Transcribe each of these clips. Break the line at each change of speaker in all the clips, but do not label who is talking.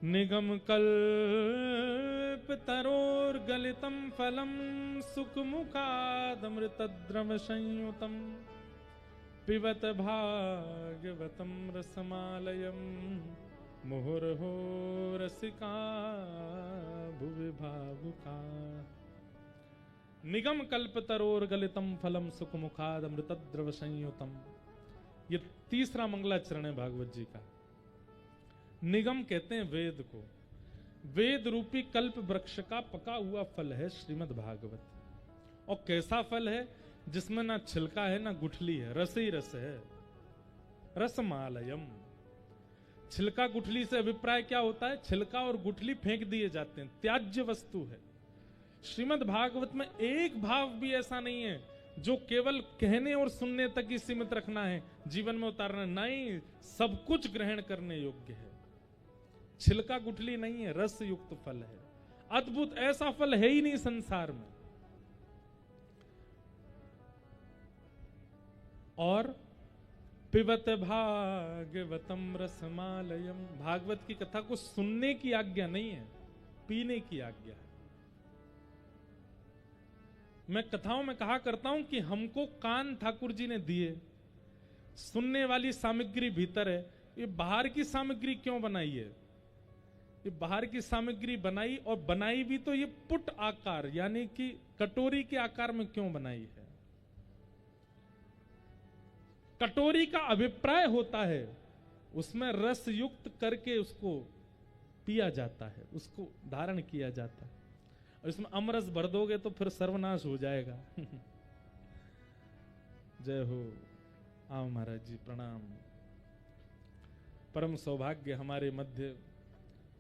निगम कल्प तरोर्गलितं फलं सुखमुखादमृतद्रव संयुतं पिबत भागवतं रसमालयं मुहुर्हो रसिका भुवि भावुका। निगम कल्पतरोर्गलितं फलम सुखमुखादमृतद्रव संयुतम। ये तीसरा मंगलाचरण है भागवत जी का। निगम कहते हैं वेद को। वेद रूपी कल्प वृक्ष का पका हुआ फल है श्रीमद् भागवत। और कैसा फल है? जिसमें ना छिलका है ना गुठली है, रस ही रस है। रसमालयम। छिलका गुठली से अभिप्राय क्या होता है? छिलका और गुठली फेंक दिए जाते हैं, त्याज्य वस्तु है। श्रीमद् भागवत में एक भाव भी ऐसा नहीं है जो केवल कहने और सुनने तक ही सीमित रखना है, जीवन में उतारना नहीं। सब कुछ ग्रहण करने योग्य है। छिलका गुठली नहीं है, रस युक्त फल है। अद्भुत, ऐसा फल है ही नहीं संसार में। और पिबत भागवतम रसमालयम। भागवत की कथा को सुनने की आज्ञा नहीं है, पीने की आज्ञा है। मैं कथाओं में कहा करता हूं कि हमको कान ठाकुर जी ने दिए, सुनने वाली सामग्री भीतर है। ये बाहर की सामग्री क्यों बनाई है? ये बाहर की सामग्री बनाई, और बनाई भी तो ये पुट आकार यानी कि कटोरी के आकार में क्यों बनाई है? कटोरी का अभिप्राय होता है उसमें रस युक्त करके उसको पिया जाता है, उसको धारण किया जाता है। और इसमें अमरस भर दोगे तो फिर सर्वनाश हो जाएगा। जय हो। आओ महाराज जी, प्रणाम। परम सौभाग्य हमारे मध्य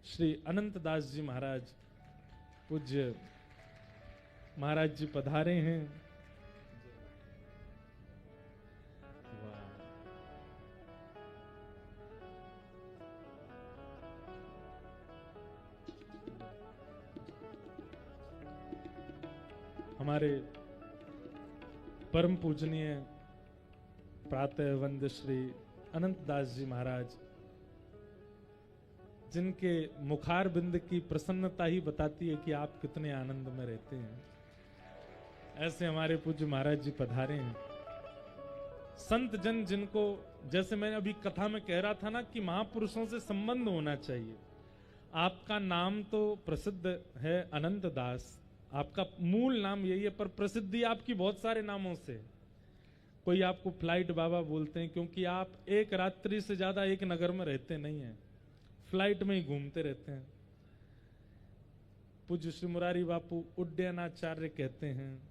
श्री अनंत दास जी महाराज, पूज्य महाराज जी पधारे हैं। हमारे परम पूजनीय प्रातः वंद्य श्री अनंत दास जी महाराज, जिनके मुखार बिंद की प्रसन्नता ही बताती है कि आप कितने आनंद में रहते हैं, ऐसे हमारे पूज्य महाराज जी पधारे हैं। संत जन जिनको, जैसे मैंने अभी कथा में कह रहा था ना कि महापुरुषों से संबंध होना चाहिए। आपका नाम तो प्रसिद्ध है अनंत दास, आपका मूल नाम यही है, पर प्रसिद्धि आपकी बहुत सारे नामों से। कोई आपको फ्लाइट बाबा बोलते हैं क्योंकि आप एक रात्रि से ज्यादा एक नगर में रहते नहीं हैं, फ्लाइट में ही घूमते रहते हैं। पूज्य श्री मुरारी बापू उड्डयनाचार्य कहते हैं।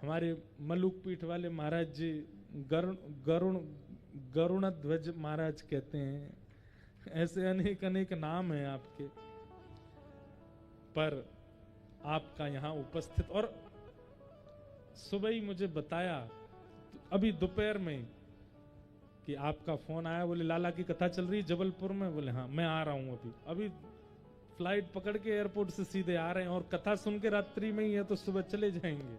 हमारे मलुक पीठ वाले महाराज जी गरुण ध्वज महाराज कहते हैं। ऐसे अनेक अनेक नाम हैं आपके, पर आपका यहां उपस्थित। और सुबह ही मुझे बताया अभी दोपहर में कि आपका फोन आया, बोले लाला की कथा चल रही है जबलपुर में। बोले हाँ मैं आ रहा हूं। अभी फ्लाइट पकड़ के एयरपोर्ट से सीधे आ रहे हैं, और कथा सुन के रात्रि में ही है तो सुबह चले जाएंगे,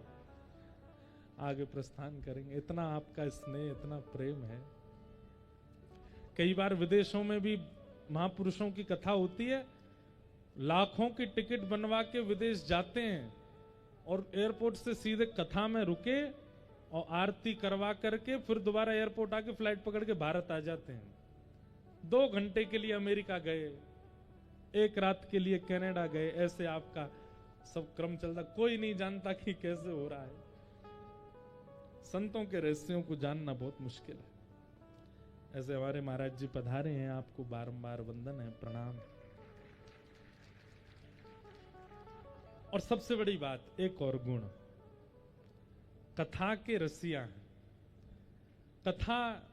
आगे प्रस्थान करेंगे। इतना आपका स्नेह, इतना प्रेम है। कई बार विदेशों में भी महापुरुषों की कथा होती है, लाखों की टिकट बनवा के विदेश जाते हैं और एयरपोर्ट से सीधे कथा में रुके और आरती करवा करके फिर दोबारा एयरपोर्ट आके फ्लाइट पकड़ के भारत आ जाते हैं। 2 घंटे के लिए अमेरिका गए, 1 रात के लिए कनाडा गए। ऐसे आपका सब क्रम चलता, कोई नहीं जानता कि कैसे हो रहा है। संतों के रहस्यों को जानना बहुत मुश्किल है। ऐसे हमारे महाराज जी पधारे हैं, आपको बारंबार वंदन है, प्रणाम। और सबसे बड़ी बात, एक और गुण, कथा के रसिया हैं। कथा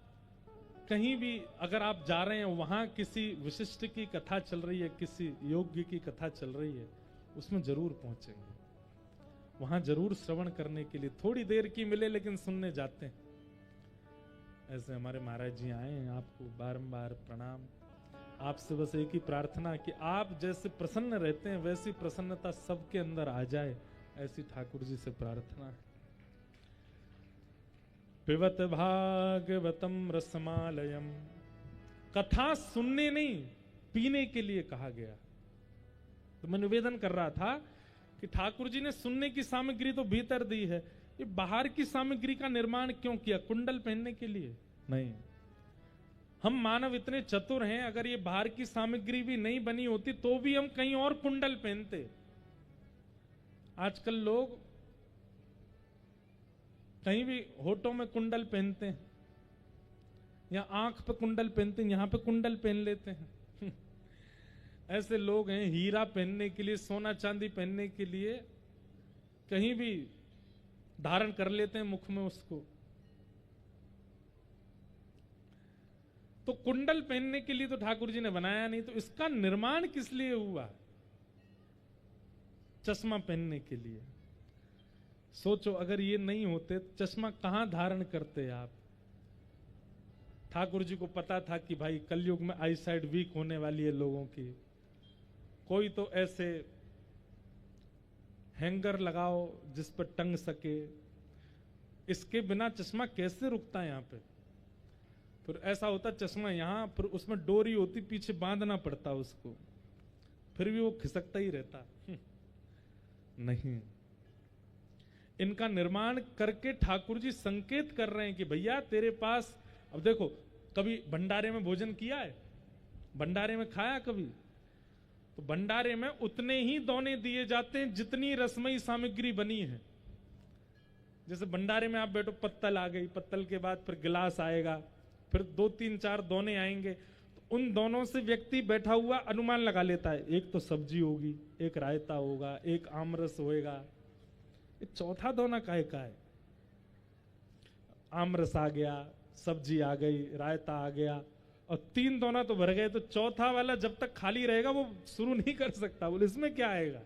कहीं भी अगर आप जा रहे हैं, वहां किसी विशिष्ट की कथा चल रही है, किसी योग्य की कथा चल रही है, उसमें जरूर पहुंचेंगे, वहां जरूर श्रवण करने के लिए। थोड़ी देर की मिले लेकिन सुनने जाते हैं। ऐसे हमारे महाराज जी आए हैं, आपको बारंबार प्रणाम। आपसे बस एक ही प्रार्थना कि आप जैसे प्रसन्न रहते हैं वैसी प्रसन्नता सबके अंदर आ जाए, ऐसी ठाकुर जी से प्रार्थना है। पिबत भागवतम रसमालयम। कथा सुनने नहीं, पीने के लिए कहा गया। तो मैं निवेदन कर रहा था कि ठाकुर जी ने सुनने की सामग्री तो भीतर दी है, ये बाहर की सामग्री का निर्माण क्यों किया? कुंडल पहनने के लिए नहीं। हम मानव इतने चतुर हैं, अगर ये बाहर की सामग्री भी नहीं बनी होती तो भी हम कहीं और कुंडल पहनते। आजकल लोग कहीं भी होठों में कुंडल पहनते हैं या आंख पे कुंडल पहनते हैं, यहां पे कुंडल पहन लेते हैं। ऐसे लोग हैं, हीरा पहनने के लिए, सोना चांदी पहनने के लिए कहीं भी धारण कर लेते हैं मुख में उसको। तो कुंडल पहनने के लिए तो ठाकुर जी ने बनाया नहीं, तो इसका निर्माण किस लिए हुआ? चश्मा पहनने के लिए। सोचो अगर ये नहीं होते तो चश्मा कहां धारण करते आप? ठाकुर जी को पता था कि भाई कलयुग में आई साइड वीक होने वाली है लोगों की, कोई तो ऐसे हैंगर लगाओ जिस पर टंग सके, इसके बिना चश्मा कैसे रुकता है यहां पे? फिर ऐसा होता चश्मा यहां, फिर उसमें डोरी होती, पीछे बांधना पड़ता उसको, फिर भी वो खिसकता ही रहता। नहीं, इनका निर्माण करके ठाकुर जी संकेत कर रहे हैं कि भैया तेरे पास, अब देखो कभी भंडारे में भोजन किया है? भंडारे में खाया कभी? तो भंडारे में उतने ही दोने दिए जाते हैं जितनी रसमयी सामग्री बनी है। जैसे भंडारे में आप बैठो, पत्तल आ गई, पत्तल के बाद फिर गिलास आएगा, फिर 2 3 4 दोने आएंगे, तो उन दोनों से व्यक्ति बैठा हुआ अनुमान लगा लेता है, एक तो सब्जी होगी, एक रायता होगा, एक आमरस होएगा, ये चौथा दोना काहे का है? आमरस आ गया, सब्जी आ गई, रायता आ गया, और 3 दोना तो भर गए, तो चौथा वाला जब तक खाली रहेगा वो शुरू नहीं कर सकता। बोले इसमें क्या आएगा?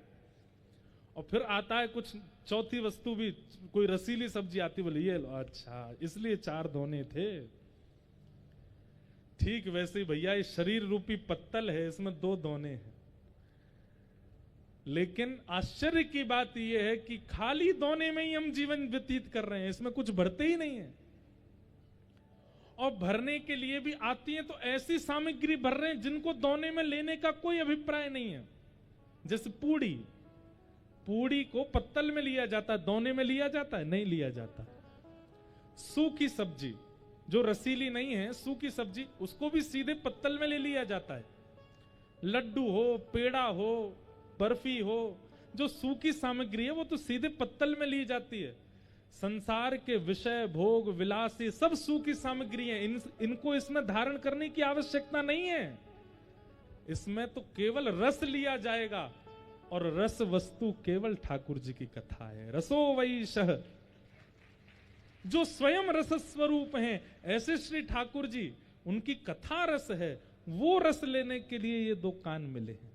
और फिर आता है कुछ चौथी वस्तु भी, कोई रसीली सब्जी आती, बोले ये लो, अच्छा इसलिए 4 दोने थे। ठीक वैसे ही भैया ये शरीर रूपी पत्तल है, इसमें 2 दोने हैं। लेकिन आश्चर्य की बात यह है कि खाली दोने में ही हम जीवन व्यतीत कर रहे हैं, इसमें कुछ भरते ही नहीं है। और भरने के लिए भी आती है तो ऐसी सामग्री भर रहे हैं जिनको दोने में लेने का कोई अभिप्राय नहीं है। जैसे पूड़ी, पूड़ी को पत्तल में लिया जाता है, दोने में लिया जाता है? नहीं लिया जाता। सूखी सब्जी जो रसीली नहीं है, सूखी सब्जी, उसको भी सीधे पत्तल में ले लिया जाता है। लड्डू हो, पेड़ा हो, बर्फी हो, जो सूखी सामग्री है वो तो सीधे पत्तल में ली जाती है। संसार के विषय, भोग, विलास, ये सब सूखी सामग्री है, इनको इसमें धारण करने की आवश्यकता नहीं है। इसमें तो केवल रस लिया जाएगा, और रस वस्तु केवल ठाकुर जी की कथा है। रसो वही शह, जो स्वयं रस स्वरूप हैं, ऐसे श्री ठाकुर जी, उनकी कथा रस है, वो रस लेने के लिए ये 2 कान मिले हैं।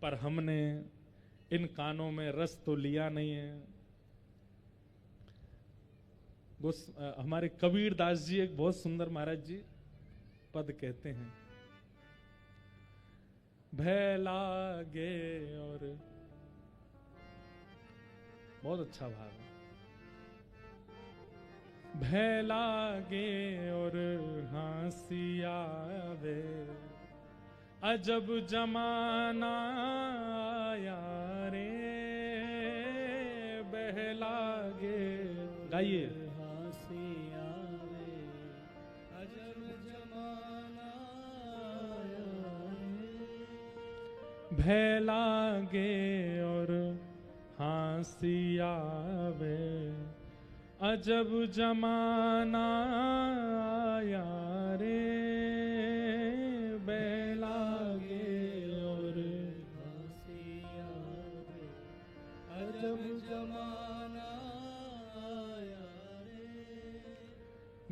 पर हमने इन कानों में रस तो लिया नहीं है। हमारे कबीर दास जी एक बहुत सुंदर महाराज जी पद कहते हैं, भय लागे, और बहुत अच्छा भाव है, भय लागे और हंसी आवे, अजब जमाना आया रे, बह लागे। गाइए। हंसी आवे, अजब जमाना आया रे, भय लागे और हंसी आवे, अजब जमाना आया रे,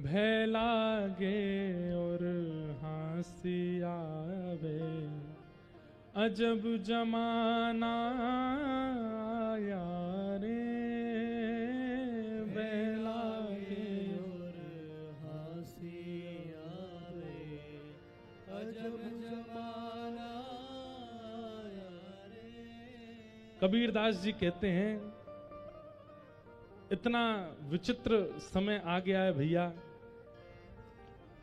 भय लागे और हंसी आवे, अजब जमाना आया रे, भय लागे और हंसी आवे, अजब जमाना आया रे। कबीरदास जी कहते हैं, इतना विचित्र समय आ गया है भैया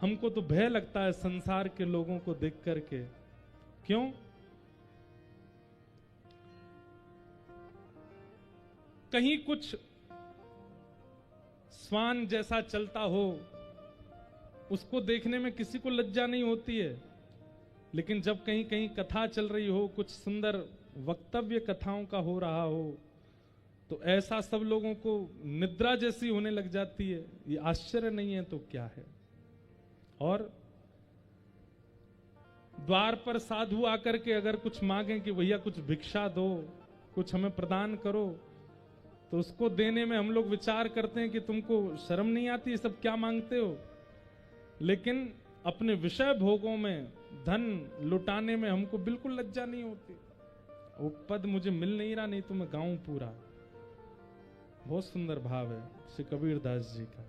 हमको तो भय लगता है संसार के लोगों को देख करके। क्यों? कहीं कुछ श्वान जैसा चलता हो, उसको देखने में किसी को लज्जा नहीं होती है, लेकिन जब कहीं कहीं कथा चल रही हो, कुछ सुंदर वक्तव्य कथाओं का हो रहा हो, तो ऐसा सब लोगों को निद्रा जैसी होने लग जाती है। ये आश्चर्य नहीं है तो क्या है? और द्वार पर साधु आकर के अगर कुछ मांगे कि भैया कुछ भिक्षा दो, कुछ हमें प्रदान करो, तो उसको देने में हम लोग विचार करते हैं कि तुमको शर्म नहीं आती, ये सब क्या मांगते हो? लेकिन अपने विषय भोगों में धन लुटाने में हमको बिल्कुल लज्जा नहीं होती। वो पद मुझे मिल नहीं रहा, नहीं तो मैं गाऊं पूरा। बहुत सुंदर भाव है श्री कबीरदास जी का।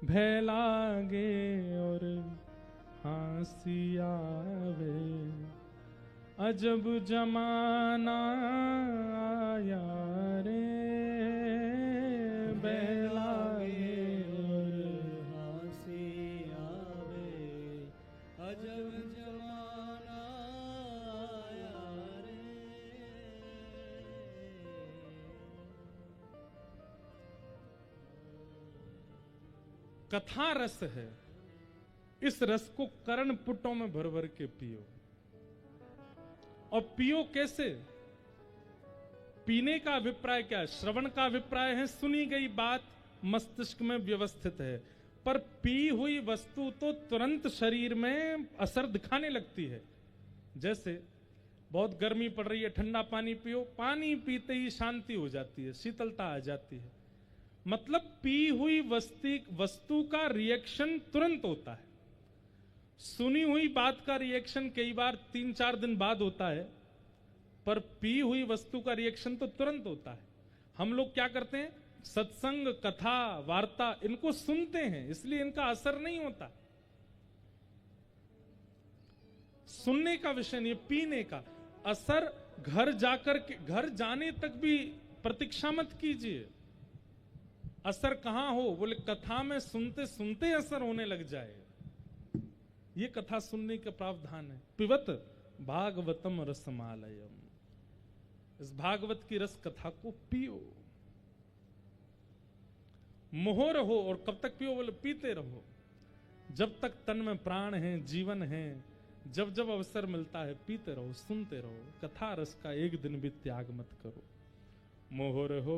भय लागे और हंसी आवे, अजब जमाना आया रे। भय लागे और
हंसी आवे, अजब जमाना आया रे।
कथा रस है, इस रस को कर्ण पुटों में भर भर के पियो। और पियो कैसे? पीने का अभिप्राय क्या है? श्रवण का अभिप्राय है सुनी गई बात मस्तिष्क में व्यवस्थित है, पर पी हुई वस्तु तो तुरंत शरीर में असर दिखाने लगती है। जैसे बहुत गर्मी पड़ रही है, ठंडा पानी पियो, पानी पीते ही शांति हो जाती है, शीतलता आ जाती है। मतलब पी हुई वस्तु का रिएक्शन तुरंत होता है। सुनी हुई बात का रिएक्शन कई बार 3-4 दिन बाद होता है, पर पी हुई वस्तु का रिएक्शन तो तुरंत होता है। हम लोग क्या करते हैं? सत्संग, कथा, वार्ता इनको सुनते हैं, इसलिए इनका असर नहीं होता। सुनने का विषय नहीं, पीने का असर घर जाकर के, घर जाने तक भी प्रतीक्षा मत कीजिए। असर कहां हो? बोले कथा में सुनते सुनते असर होने लग जाए। ये कथा सुनने का प्रावधान है। पिबत भागवतम रसमालयम, इस भागवत की रस कथा को पियो, मोह रहो। और कब तक पियो? बोले पीते रहो, जब तक तन में प्राण है, जीवन है, जब जब अवसर मिलता है पीते रहो, सुनते रहो। कथा रस का एक दिन भी त्याग मत करो। मोहर हो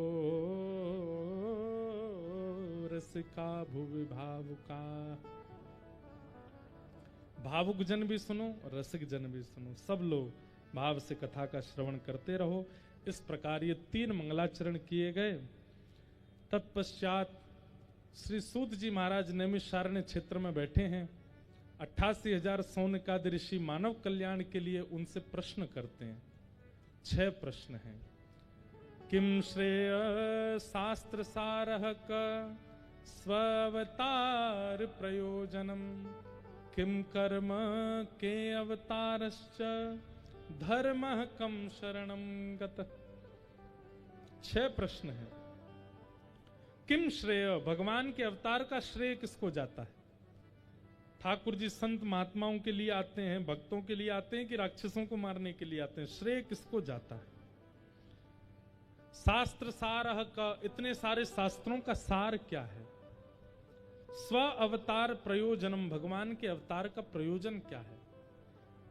रसिका भुवि भावुका, भावुक जन भी सुनो, रसिक जन भी सुनो, सब लोग भाव से कथा का श्रवण करते रहो। इस प्रकार ये 3 मंगलाचरण किए गए। तत्पश्चात श्री सूत जी महाराज नैमिषारण्य क्षेत्र में बैठे हैं। 88,000 सौनकादि ऋषि मानव कल्याण के लिए उनसे प्रश्न करते हैं। 6 प्रश्न हैं। किम श्रेय शास्त्र सारः क स्वावतार प्रयोजनम, किम कर्म के अवतारश्च धर्मः कम शरणम गतः। 6 प्रश्न हैं। किम श्रेय, भगवान के अवतार का श्रेय किसको जाता है? ठाकुर जी संत महात्माओं के लिए आते हैं, भक्तों के लिए आते हैं कि राक्षसों को मारने के लिए आते हैं? श्रेय किसको जाता है? शास्त्र सारः का, इतने सारे शास्त्रों का सार क्या है? स्व अवतार प्रयोजनम, भगवान के अवतार का प्रयोजन क्या है?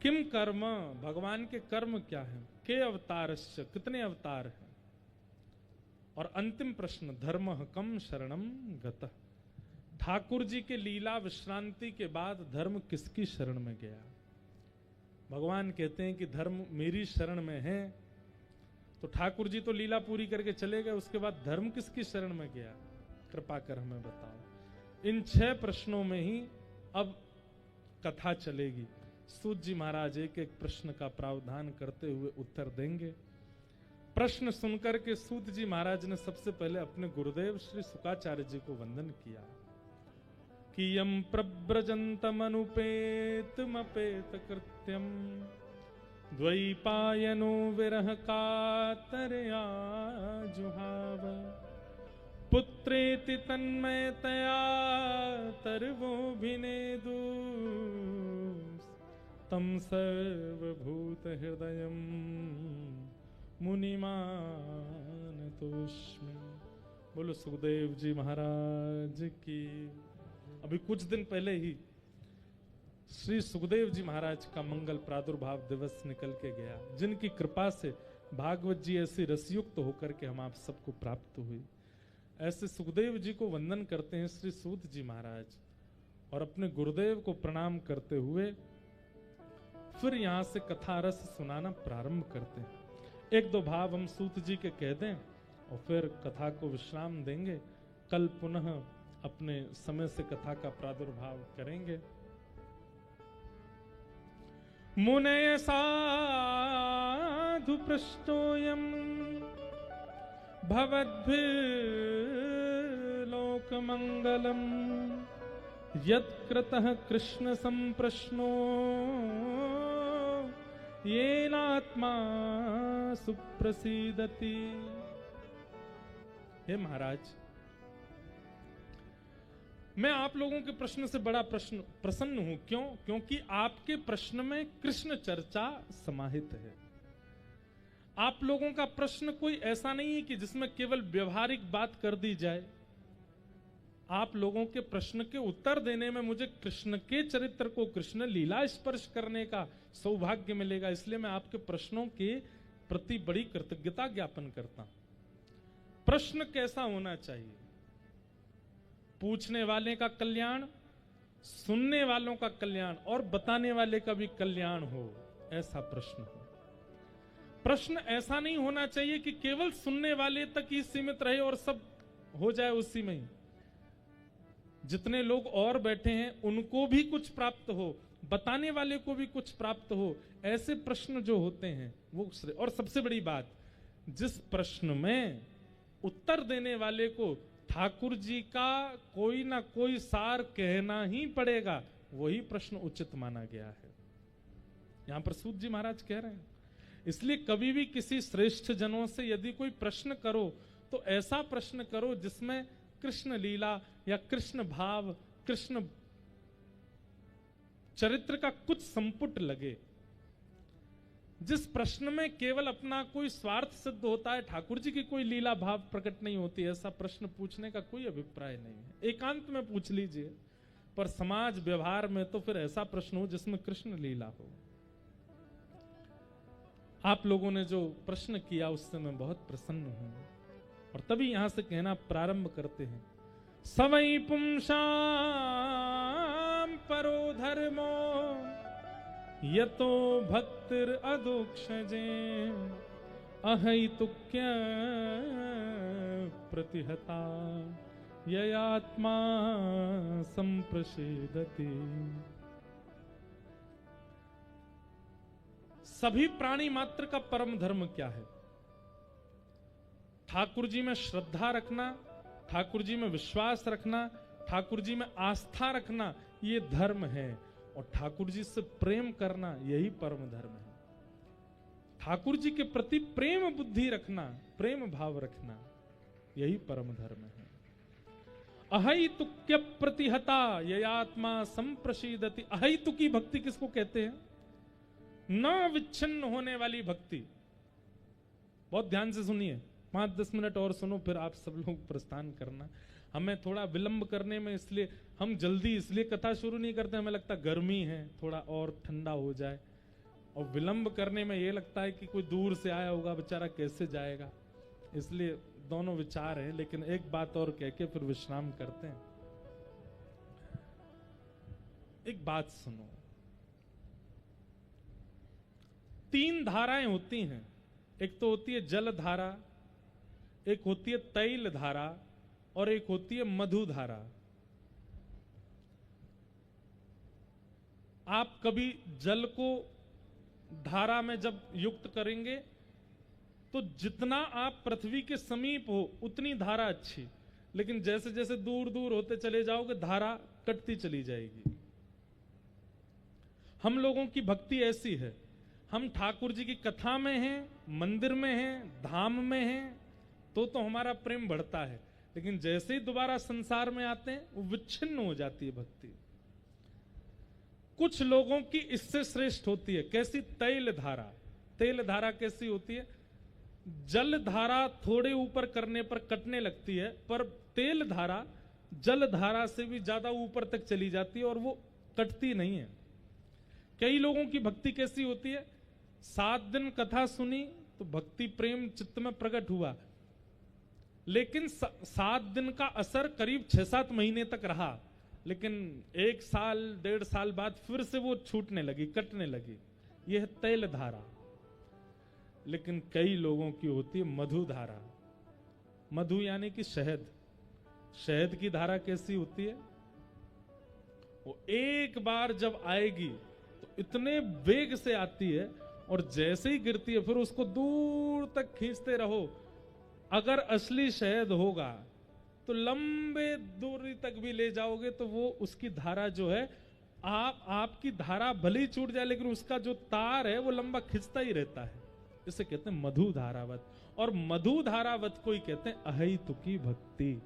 किम कर्म, भगवान के कर्म क्या है? के अवतारश्च, कितने अवतार हैं? और अंतिम प्रश्न, धर्म कम शरणम गतः, ठाकुर जी के लीला विश्रांति के बाद धर्म किसकी शरण में गया? भगवान कहते हैं कि धर्म मेरी शरण में है। तो ठाकुर जी तो लीला पूरी करके चले गए, उसके बाद धर्म किसकी शरण में गया? कृपा कर हमें बताओ। इन 6 प्रश्नों में ही अब कथा चलेगी। सूत जी महाराज एक एक प्रश्न का प्रावधान करते हुए उत्तर देंगे। प्रश्न सुनकर के सूत जी महाराज ने सबसे पहले अपने गुरुदेव श्री शुकाचार्य जी को वंदन किया कि यम प्रव्रजन्तमनुपेतमपेत कृत्यम द्वैपायनो विरह कातरया जुहाव पुत्रेति तन्मयतया तर्वोऽभिनेदु तं सर्वभूतहृदयं मुनिमानतोऽस्मि। बोलो सुखदेव जी महाराज की। अभी कुछ दिन पहले ही श्री सुखदेव जी महाराज का मंगल प्रादुर्भाव दिवस निकल के गया, जिनकी कृपा से भागवत जी ऐसी रसयुक्त होकर के हम आप सबको प्राप्त हुई। ऐसे सुखदेव जी को वंदन करते हैं श्री सूत जी महाराज, और अपने गुरुदेव को प्रणाम करते हुए फिर यहां से कथा रस सुनाना प्रारंभ करते हैं। एक दो भाव हम सूत जी के कह दें और फिर कथा को विश्राम देंगे। कल पुनः अपने समय से कथा का प्रादुर्भाव करेंगे। मुनय साधु पृष्ठोऽयं भवद्भिर्लोकमङ्गलम् यत्कृतः कृष्ण संप्रश्नो येनात्मा सुप्रसीदति। हे महाराज, मैं आप लोगों के प्रश्न से बड़ा प्रसन्न हूं। क्यों? क्योंकि आपके प्रश्न में कृष्ण चर्चा समाहित है। आप लोगों का प्रश्न कोई ऐसा नहीं है कि जिसमें केवल व्यवहारिक बात कर दी जाए। आप लोगों के प्रश्न के उत्तर देने में मुझे कृष्ण के चरित्र को, कृष्ण लीला स्पर्श करने का सौभाग्य मिलेगा। इसलिए मैं आपके प्रश्नों के प्रति बड़ी कृतज्ञता ज्ञापन करता हूं। प्रश्न कैसा होना चाहिए? पूछने वाले का कल्याण, सुनने वालों का कल्याण और बताने वाले का भी कल्याण हो, ऐसा प्रश्न हो। प्रश्न ऐसा नहीं होना चाहिए कि केवल सुनने वाले तक ही सीमित रहे और सब हो जाए उसी में ही। जितने लोग और बैठे हैं उनको भी कुछ प्राप्त हो, बताने वाले को भी कुछ प्राप्त हो, ऐसे प्रश्न जो होते हैं वो। और सबसे बड़ी बात, जिस प्रश्न में उत्तर देने वाले को ठाकुर जी का कोई ना कोई सार कहना ही पड़ेगा, वही प्रश्न उचित माना गया है। यहां पर सूत जी महाराज कह रहे हैं, इसलिए कभी भी किसी श्रेष्ठ जनों से यदि कोई प्रश्न करो तो ऐसा प्रश्न करो जिसमें कृष्ण लीला या कृष्ण भाव, कृष्ण चरित्र का कुछ संपुट लगे। जिस प्रश्न में केवल अपना कोई स्वार्थ सिद्ध होता है, ठाकुर जी की कोई लीला भाव प्रकट नहीं होती, ऐसा प्रश्न पूछने का कोई अभिप्राय नहीं है। एकांत में पूछ लीजिए, पर समाज व्यवहार में तो फिर ऐसा प्रश्न हो जिसमें कृष्ण लीला हो। आप लोगों ने जो प्रश्न किया उससे मैं बहुत प्रसन्न हूं, और तभी यहां से कहना प्रारंभ करते हैं। सवै पुंसाम परो धर्मो यतो भक्तिर अदोक्षजे अहैतुक्य प्रतिहता ययात्मा संप्रसीदति। सभी प्राणी मात्र का परम धर्म क्या है? ठाकुर जी में श्रद्धा रखना, ठाकुर जी में विश्वास रखना, ठाकुर जी में आस्था रखना, ये धर्म है। और ठाकुर जी से प्रेम करना, यही परम धर्म है। ठाकुर जी के प्रति प्रेम बुद्धि रखना, प्रेम भाव रखना, यही परम धर्म है। अहैतुक्य प्रतिहता ययात्मा संप्रसीदति। अहैतुकी भक्ति किसको कहते हैं? न विच्छिन्न होने वाली भक्ति। बहुत ध्यान से सुनिए, 5-10 मिनट और सुनो, फिर आप सब लोग प्रस्थान करना। हमें थोड़ा विलंब करने में, इसलिए हम जल्दी इसलिए कथा शुरू नहीं करते, हमें लगता गर्मी है, थोड़ा और ठंडा हो जाए। और विलंब करने में ये लगता है कि कोई दूर से आया होगा, बेचारा कैसे जाएगा। इसलिए दोनों विचार हैं। लेकिन एक बात और कह के फिर विश्राम करते हैं। एक बात सुनो, 3 धाराएं होती हैं। एक तो होती है जल धारा, एक होती है तैल धारा, और एक होती है मधु धारा। आप कभी जल को धारा में जब युक्त करेंगे तो जितना आप पृथ्वी के समीप हो उतनी धारा अच्छी, लेकिन जैसे जैसे दूर दूर होते चले जाओगे धारा कटती चली जाएगी। हम लोगों की भक्ति ऐसी है, हम ठाकुर जी की कथा में हैं, मंदिर में हैं, धाम में हैं, तो हमारा प्रेम बढ़ता है। लेकिन जैसे ही दोबारा संसार में आते हैं वो विच्छिन्न हो जाती है भक्ति। कुछ लोगों की इससे श्रेष्ठ होती है। कैसी? तैल धारा। तेल धारा कैसी होती है? जल धारा थोड़े ऊपर करने पर कटने लगती है, पर तेल धारा जल धारा से भी ज्यादा ऊपर तक चली जाती है और वो कटती नहीं है। कई लोगों की भक्ति कैसी होती है? 7 दिन कथा सुनी तो भक्ति प्रेम चित्त में प्रकट हुआ, लेकिन 7 दिन का असर करीब 6-7 महीने तक रहा, लेकिन 1 साल 1.5 साल बाद फिर से वो छूटने लगी, कटने लगी। यह है तैल धारा। लेकिन कई लोगों की होती है मधु धारा। मधु यानी कि शहद। शहद की धारा कैसी होती है? वो एक बार जब आएगी तो इतने वेग से आती है और जैसे ही गिरती है फिर उसको दूर तक खींचते रहो। अगर असली शहद होगा तो लंबे दूरी तक भी ले जाओगे तो वो उसकी धारा जो है, आपकी धारा भले ही छूट जाए लेकिन उसका जो तार है वो लंबा खिंचता ही रहता है। इसे कहते हैं मधु धारावत। और मधु धारावत को ही कहते हैं अहेतुकी भक्ति।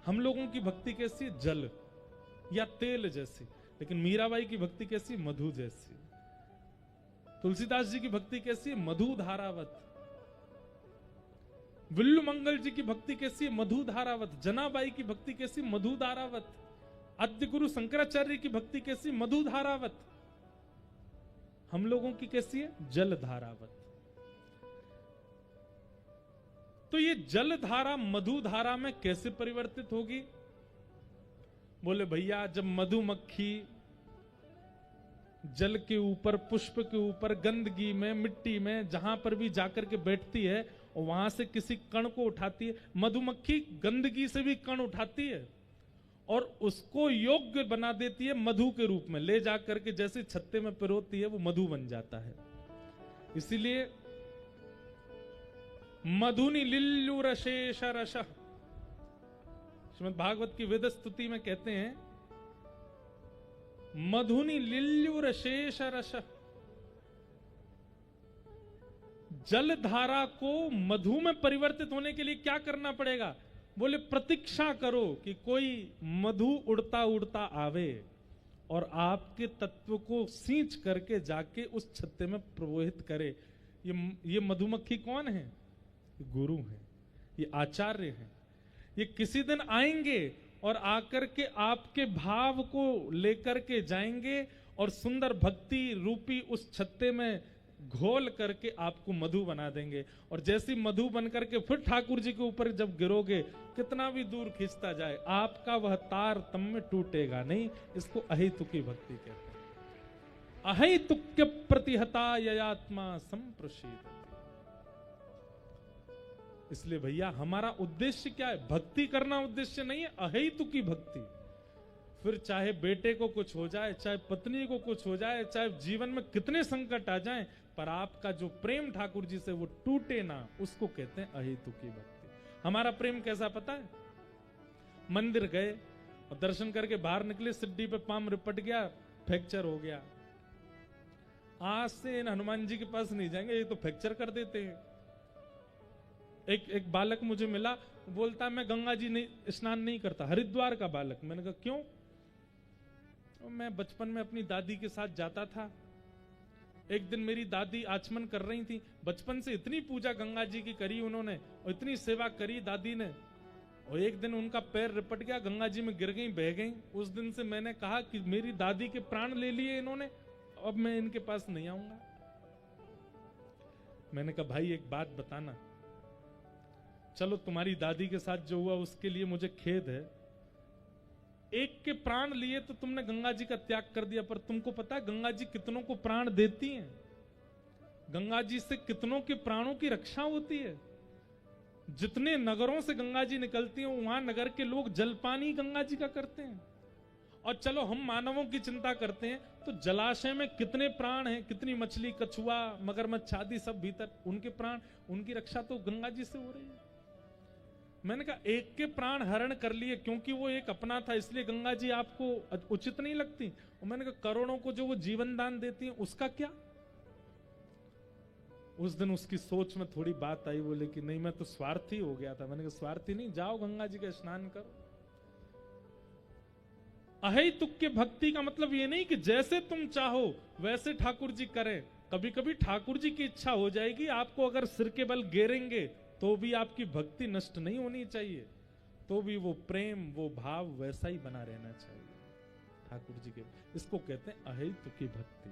हम लोगों की भक्ति कैसी? जल या तेल जैसी। लेकिन मीराबाई की भक्ति कैसी? मधु जैसी। तुलसीदास जी की भक्ति कैसी है? मधु धारावत। विल्लु मंगल जी की भक्ति कैसी है? मधु धारावत। जनाबाई की भक्ति कैसी? मधु धारावत। आद्य गुरु शंकराचार्य की भक्ति कैसी? मधु धारावत। हम लोगों की कैसी है? जल धारावत। तो ये जल धारा मधु धारा में कैसे परिवर्तित होगी? बोले भैया, जब मधुमक्खी जल के ऊपर, पुष्प के ऊपर, गंदगी में, मिट्टी में, जहां पर भी जाकर के बैठती है और वहां से किसी कण को उठाती है, मधुमक्खी गंदगी से भी कण उठाती है और उसको योग्य बना देती है मधु के रूप में, ले जाकर के जैसे छत्ते में पिरोती है वो मधु बन जाता है। इसीलिए मधुनि लिल्लु रशेष रश, श्रीमद् भागवत की वेद स्तुति में कहते हैं मधुनि लिल्लु रशेष रश। जल धारा को मधु में परिवर्तित होने के लिए क्या करना पड़ेगा? बोले प्रतीक्षा करो कि कोई मधु उड़ता उड़ता आवे और आपके तत्व को सींच करके जाके उस छत्ते में प्रवहित करे। ये मधुमक्खी कौन है? गुरु हैं, ये आचार्य हैं। ये किसी दिन आएंगे और आकर के आपके भाव को लेकर के जाएंगे और सुंदर भक्ति रूपी उस छत्ते में घोल करके आपको मधु बना देंगे। और जैसी मधु बन करके फिर ठाकुर जी के ऊपर जब गिरोगे, कितना भी दूर खींचता जाए आपका वह तार तम में टूटेगा नहीं। इसको अहेतुकी भक्ति कहते हैं। अहेतुक्य प्रतिहता ययात्मा संप्रशीद। इसलिए भैया हमारा उद्देश्य क्या है? भक्ति करना उद्देश्य नहीं है, अहेतुकी भक्ति। फिर चाहे बेटे को कुछ हो जाए, चाहे पत्नी को कुछ हो जाए, चाहे जीवन में कितने संकट आ जाएं, पर आपका जो प्रेम ठाकुर जी से वो टूटे ना, उसको कहते हैं अहेतुकी भक्ति। हमारा प्रेम कैसा पता है? मंदिर गए और दर्शन करके बाहर निकले, सिड्डी पे पाम रिपट गया, फ्रैक्चर हो गया। आज से इन हनुमान जी के पास नहीं जाएंगे, ये तो फ्रैक्चर कर देते हैं। एक बालक मुझे मिला, बोलता मैं गंगा जी नहीं स्नान नहीं करता, हरिद्वार का बालक। मैंने कहा क्यों? मैं बचपन में अपनी दादी के साथ जाता था। एक दिन मेरी दादी आचमन कर रही थी, बचपन से इतनी पूजा गंगा जी की करी उन्होंने और इतनी सेवा करी दादी ने, और एक दिन उनका पैर रिपट गया, गंगा जी में गिर गई, बह गई। उस दिन से मैंने कहा कि मेरी दादी के प्राण ले लिए इन्होंने, अब मैं इनके पास नहीं आऊंगा। मैंने कहा भाई एक बात बताना, चलो तुम्हारी दादी के साथ जो हुआ उसके लिए मुझे खेद है, एक के प्राण लिए तो तुमने गंगा जी का त्याग कर दिया, पर तुमको पता है गंगा जी कितनों को प्राण देती हैं? गंगा जी से कितनों के प्राणों की रक्षा होती है। जितने नगरों से गंगा जी निकलती हैं वहां नगर के लोग जलपानी गंगा जी का करते हैं। और चलो हम मानवों की चिंता करते हैं तो जलाशय में कितने प्राण हैं, कितनी मछली, कछुआ, मगरमच्छ आदि सब भीतर, उनके प्राण, उनकी रक्षा तो गंगा जी से हो रही है। मैंने कहा एक के प्राण हरण कर लिए क्योंकि वो एक अपना था, इसलिए गंगा जी आपको उचित नहीं लगती? और मैंने कहा करोड़ों को जो वो जीवन दान देती हैं उसका क्या? उस दिन उसकी सोच में थोड़ी बात आई, बोले कि नहीं मैं तो स्वार्थी हो गया था। मैंने कहा स्वार्थी नहीं, जाओ गंगा जी का स्नान करो। अहेतुक के भक्ति का मतलब ये नहीं कि जैसे तुम चाहो वैसे ठाकुर जी करें। कभी कभी ठाकुर जी की इच्छा हो जाएगी, आपको अगर सिर के बल गिरेंगे तो भी आपकी भक्ति नष्ट नहीं होनी चाहिए, तो भी वो प्रेम वो भाव वैसा ही बना रहना चाहिए ठाकुर जी के। इसको कहते हैं अहेतुकी भक्ति।